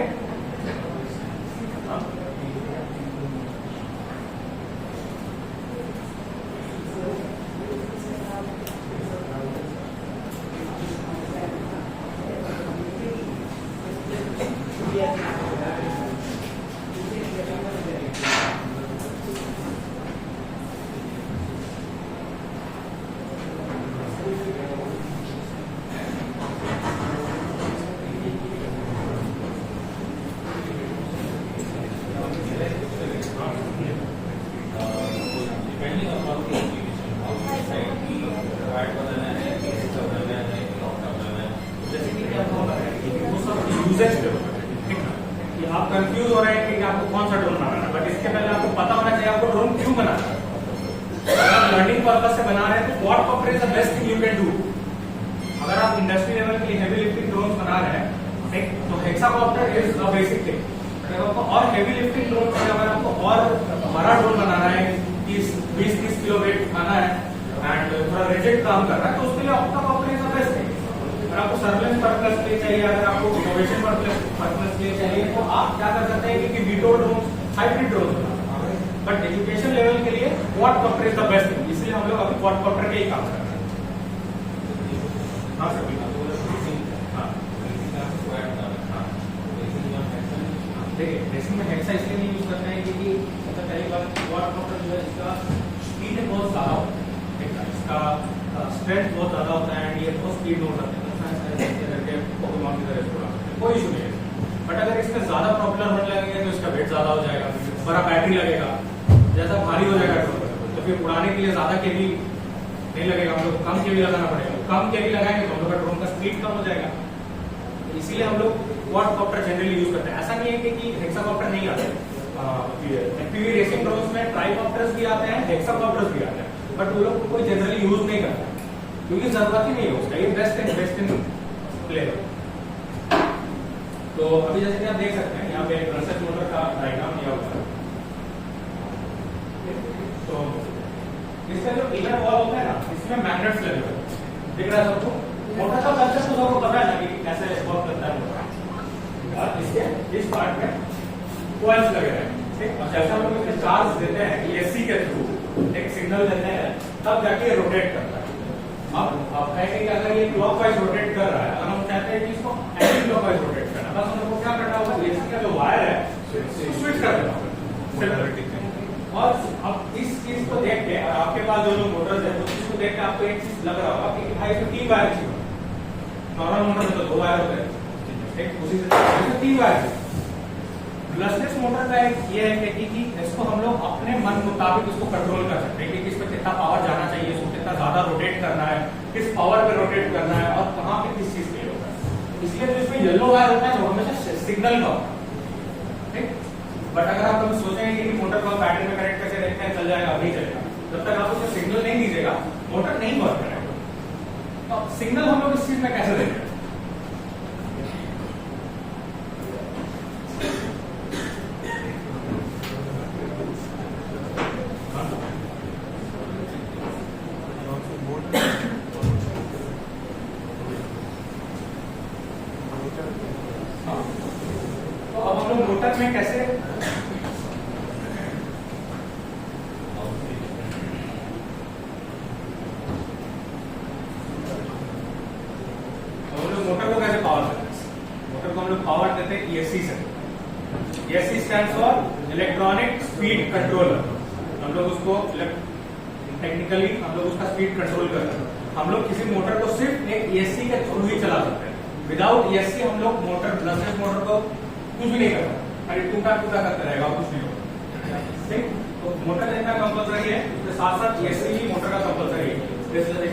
depending upon the application, how much side की राइट बनाना है, कैसे बनाना है, लॉक बनाना है, जैसे कि क्या होगा वो सब यूजेज पे होता है, ठीक ना, कि आप कंफ्यूज हो रहे हैं कि आपको कौन सा ड्रोन बनाना है, बट इसके पहले आपको पता होना चाहिए आपको ड्रोन क्यों बनाना है। अगर लर्निंग पर्पस से बना रहे हैं तो quadcopter is the best thing you can do. अगर आप इंडस्ट्री लेवल के लिए हेवी लिफ्टिंग ड्रोन बना रहे हैं, ठीक, तो hexacopter is the basic thing. अगर आपको और हेवी लिफ्टिंग ड्रोन, अगर आपको और बड़ा ड्रोन बनाना है, 20-30 किलो वेट बनाना है एंड थोड़ा रिजिड काम कर रहा है, तो उसके लिए ऑक्टाकॉप्टर इज द बेस्ट थिंग। अगर आपको सर्वेलेंस पर्पस के लिए चाहिए, अगर आपको इनोवेशन पर्पस के लिए चाहिए, तो आप क्या कर सकते हैं कि वीटो ड्रोन, हाइब्रिड ड्रोन बना, बट एजुकेशन लेवल के लिए quadcopter is the best thing, इसलिए हम लोग अभी क्वाडकॉप्टर के ही काम कर रहे हैं। हाँ सर, देखिए रेसिंग में हेक्सा इसलिए नहीं यूज करते हैं क्योंकि मतलब पहली बात क्वाडकॉप्टर जो है इसका स्पीड बहुत ज्यादा होता है, ठीक है, इसका स्ट्रेंथ बहुत ज्यादा होता है, ये बहुत स्पीड हो सकते हैं, पोकेमॉन की तरह थोड़ा कोई इशू नहीं है। बट अगर इसमें ज्यादा पॉपुलर होने लगेगा तो इसका वेट ज्यादा हो जाएगा, बड़ा बैटरी लगेगा, जैसा भारी हो जाएगा तो फिर उड़ाने के लिए ज्यादा केवी नहीं लगेगा, हम लोग कम केवी लगाना पड़ेगा। कम केवी लगाएंगे तो हम लोग का ड्रोन का स्पीड कम हो जाएगा, इसीलिए हम लोग क्वाडकॉप्टर जनरली यूज करते हैं। ऐसा नहीं है कि हेक्साकॉप्टर नहीं आते, एफपीवी रेसिंग ड्रोन्स में ट्राइकॉप्टर्स भी आते हैं, हेक्साकॉप्टर्स भी आते हैं, बट वो लोग कोई जनरली यूज नहीं करता क्योंकि जरूरत ही नहीं है उसका, ये बेस्ट इन प्ले। तो अभी जैसे कि आप देख सकते हैं यहाँ पे ब्रशेस मोटर का डायग्राम दिया हुआ है, तो इसका जो इनर वॉल होता है ना, इसमें मैग्नेट्स लगे हुए हैं, दिख रहा है सबको। मोटर का कंसेप्ट तो सबको पता है ना कि कैसे वर्क करता है मोटर। इसके इस पार्ट में कॉइल्स लगे हैं, ठीक, और जैसा हम लोग इसमें चार्ज देते हैं एसी के थ्रू एक सिग्नल देते हैं, तब जाके रोटेट करता है। अब कहेंगे कि अगर ये क्लॉकवाइज रोटेट कर रहा है, अगर हम चाहते हैं कि इसको एंटी क्लॉकवाइज रोटेट करना, बस हम लोग को क्या करना होगा, एसी का जो वायर है स्विच कर देना होगा। और अब इस चीज को देख के, आपके पास जो मोटर्स है उस चीज को देख के आपको एक चीज लग रहा होगा कि भाई इसमें 3 वायर चाहिए, नॉर्मल मोटर में तो 2 वायर होते हैं, ठीक, उसी से 3 वायर। ब्रशलेस मोटर का एक ये है कि इसको हम लोग अपने मन मुताबिक इसको कंट्रोल कर सकते हैं कि इसमें कितना पावर जाना चाहिए, इसको कितना ज्यादा रोटेट करना है, किस पावर पे रोटेट करना है और कहाँ पे किस चीज के होता है। इसलिए जो इसमें येलो वायर होता है वो हमेशा सिग्नल का होता है, ठीक। बट अगर आप कभी सोचेंगे कि मोटर को बैटरी में कनेक्ट करके देखते हैं चल जाएगा, नहीं चलेगा, जब तक आप उसको सिग्नल नहीं दीजिएगा मोटर नहीं वर्क करेगा। तो सिग्नल हम लोग इस चीज में कैसे देंगे? तो अब हम लोग मोटर में कैसे मोटर को कैसे पावर देते हैं? मोटर को हम लोग पावर देते हैं ESC से। ESC stand electronic speed controller, हम लोग उसको टेक्निकली हम लोग उसका स्पीड कंट्रोल करते हैं। हम लोग किसी मोटर को सिर्फ एक ESC के थ्रू ही चला सकते हैं। विदाउट ESC हम लोग मोटर ब्रशलेस मोटर को कुछ भी नहीं करते, अरे टूटा करते रहेगा, कुछ नहीं होगा। ठीक, तो मोटर देखना कंपलसरी है, उसके साथ साथ ESC ही मोटर का कंपलसरी है,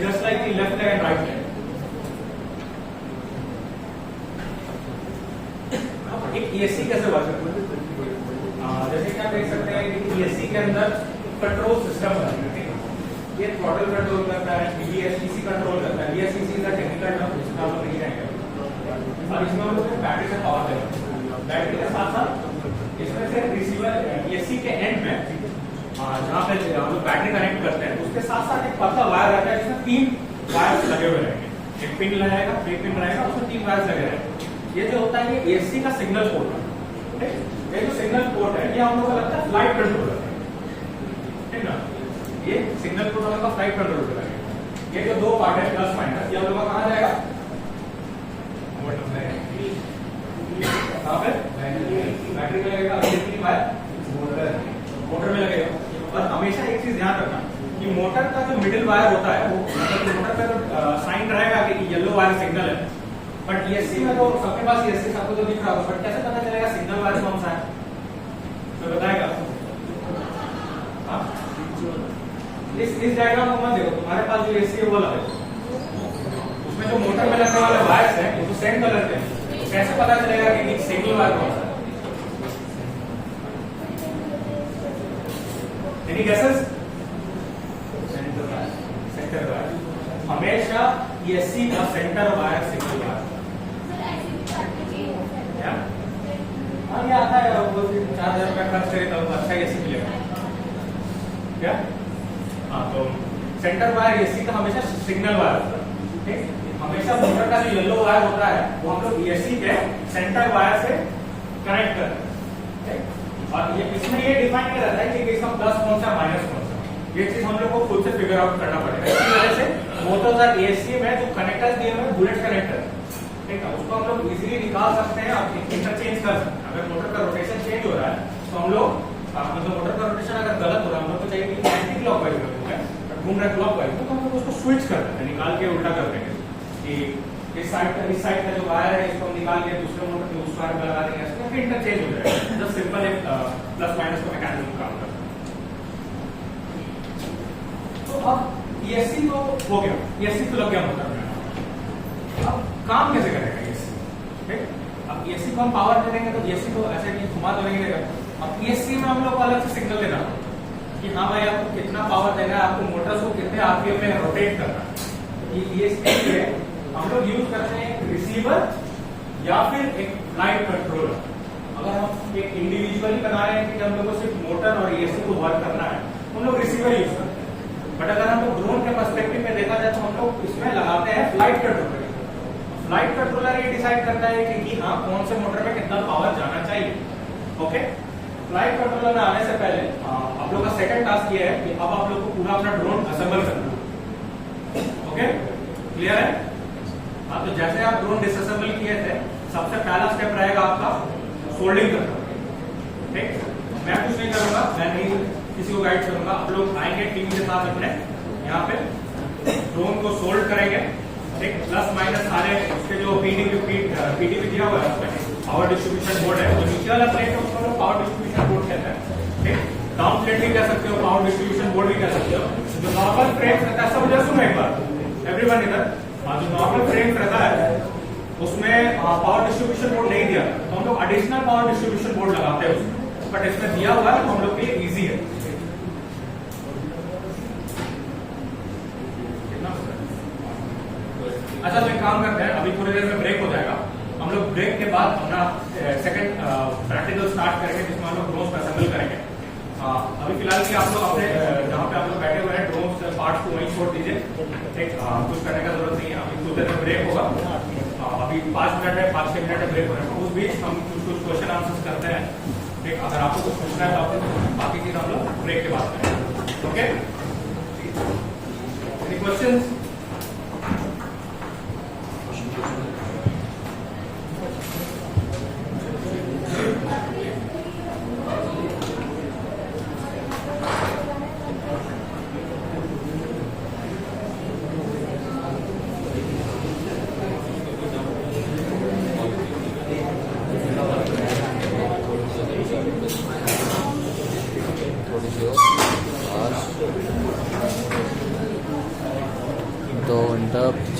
just like the left leg and right leg. एक ESC कैसे वर्क करता है? जैसे कि आप देख सकते हैं कि ESC के अंदर कंट्रोल सिस्टम है, ये थ्रॉटल कंट्रोल करता है, DSCC कंट्रोल करता है। DSCC का टेक्निकल टर्म इसमें हम लोग नहीं जाएंगे, और इसमें हम लोग बैटरी से पावर देगा। बैटरी के साथ साथ इसमें से रिसीवर ESC के एंड में जहाँ पे हम लोग बैटरी कनेक्ट करते हैं, उसके साथ साथ एक पतला वायर रहता है जिसमें 3 वायर्स लगे हुए रहेंगे। एक पिन रहेगा, एक पिन रहेगा, उसमें 3 वायर्स लगे रहेंगे। ये जो होता है ये ESC का सिग्नल पोर्ट है। ये जो सिग्नल पोर्ट है ये हम लोग को लगता है फ्लाइट कंट्रोलर, ठीक ना? ये सिग्नल पोर्ट हम लोग का फ्लाइट कंट्रोलर है। ये जो 2 पार्ट है प्लस माइनस, ये हम लोग का कहाँ जाएगा? बैटरी में लगेगा, मोटर में लगेगा। और हमेशा एक चीज ध्यान रखना कि मोटर का जो मिडिल वायर होता है वो मतलब मोटर का जो साइन रहेगा कि येलो वायर सिग्नल है, बट ESC में तो सबके पास ESC सबको तो दिख रहा होगा, बट कैसे पता चलेगा सिग्नल वायर कौन सा है? तो बताएगा। इस डायग्राम को मत देखो, तुम्हारे पास जो ESC है वो लगे, उसमें जो मोटर में लगने वाले वायर्स हैं वो सेम कलर के हैं, तो कैसे पता चलेगा कि सिग्नल वायर कौन सा है? Any guesses? सेंटर वायर हमेशा ESC का सेंटर वायर सिग्नल वायर। हाँ ये आता है, वो 4000 रुपया खर्च करे तो अच्छा ESC मिलेगा क्या? हाँ, तो सेंटर वायर ESC का हमेशा सिग्नल वायर होता है। ठीक, हमेशा मोटर का जो येलो वायर होता है वो हम लोग ESC के सेंटर वायर से कनेक्ट करते हैं। और ये इसमें ये डिफाइन किया रहता है कि इसका प्लस कौन सा माइनस कौन सा, ये चीज हम लोग को खुद से फिगर आउट करना पड़ेगा। इसी वजह से मोटर्स और ESC में जो कनेक्टर्स दिए हुए हैं बुलेट कनेक्टर, ठीक है, उसको हम लोग इजीली निकाल सकते हैं और इंटरचेंज कर सकते हैं। अगर मोटर का रोटेशन चेंज हो रहा है तो हम लोग मतलब मोटर का रोटेशन अगर गलत हो रहा है, हम लोग को चाहिए कि एंटी क्लॉकवाइज घूम रहा है क्लॉकवाइज, तो हम लोग उसको स्विच कर देते हैं, निकाल के उल्टा कर देंगे कि इस साइड का जो वायर है इसको हम निकाल के दूसरे मोटर के उस वायर में लगा देंगे, इसको इंटरचेंज हो जाएगा। जस्ट सिंपल एक प्लस माइनस का मैकेनिज्म काम करता है। तो अब ESC तो हो गया, ESC तो लग गया मोटर में, अब काम कैसे करेगा ESC? ठीक, अब ESC को हम पावर दे देंगे तो ESC को ऐसे नहीं घुमा तो नहीं देगा। अब ESC में हम लोग को अलग से सिग्नल देना कि हाँ भाई आपको कितना पावर देना है, आपको मोटर्स को कितने RPM में रोटेट करना है। ये ESC है हम लोग यूज करते हैं एक रिसीवर या फिर एक फ्लाइट कंट्रोलर। अगर हम एक इंडिविजुअली बना रहे हैं कि हम लोग को सिर्फ मोटर और ESC को वर्क करना है, हम लोग रिसीवर यूज करते हैं। बट अगर हम लोग ड्रोन के पर्सपेक्टिव में देखा जाए तो हम लोग इसमें लगाते हैं फ्लाइट कंट्रोलर। फ्लाइट कंट्रोलर ये डिसाइड करता है कि हाँ कौन से मोटर में कितना पावर जाना चाहिए। ओके, फ्लाइट कंट्रोलर में आने से पहले आप लोग का सेकंड टास्क ये है कि अब आप लोग को पूरा अपना ड्रोन असेंबल करना है। ओके, क्लियर है? हाँ, तो जैसे आप ड्रोन डिसअसेंबल किए थे, सबसे पहला स्टेप रहेगा आपका सोल्डिंग करना। ठीक, मैं कुछ नहीं करूंगा, मैं नहीं किसी को गाइड करूंगा, आप लोग आएंगे टीम के साथ अपने यहाँ पे ड्रोन को सोल्ड करेंगे। ठीक, प्लस माइनस सारे उसके जो PDB दिया हुआ है उसमें पावर डिस्ट्रीब्यूशन बोर्ड है, जो नीचे वाला प्लेट है उसको लोग पावर डिस्ट्रीब्यूशन बोर्ड कहते हैं। ठीक, डाउन प्लेट भी कह सकते हो, पावर डिस्ट्रीब्यूशन बोर्ड भी कह सकते हो। जो नॉर्मल फ्रेम रहता है, सब इधर सुनो एक बार एवरीवन इधर, जो नॉर्मल फ्रेम रहता है उसमें पावर डिस्ट्रीब्यूशन बोर्ड नहीं दिया तो हम लोग एडिशनल पावर डिस्ट्रीब्यूशन बोर्ड लगाते हैं उसमें, बट इसमें दिया हुआ है तो हम लोग के लिए इजी है। अच्छा, तो एक काम करते हैं, अभी थोड़ी देर में ब्रेक हो जाएगा, हम लोग ब्रेक के बाद अपना सेकंड प्रैक्टिकल स्टार्ट करेंगे जिसमें हम लोग ड्रोन्स असेंबल करेंगे। अभी फिलहाल की आप लोग अपने जहाँ पे आप लोग बैठे हुए हैं ड्रोन्स पार्ट्स को वहीं छोड़ दीजिए। ठीक, कुछ करने का जरूरत नहीं है, अभी कुछ देर में ब्रेक होगा। अभी 5 मिनट है, 5-6 मिनट में ब्रेक हो रहा है, उस बीच हम कुछ क्वेश्चन आंसर्स करते हैं। ठीक, अगर आपको कुछ पूछना है तो आप बाकी चीज हम लोग ब्रेक के बाद करेंगे। Okay, any questions? the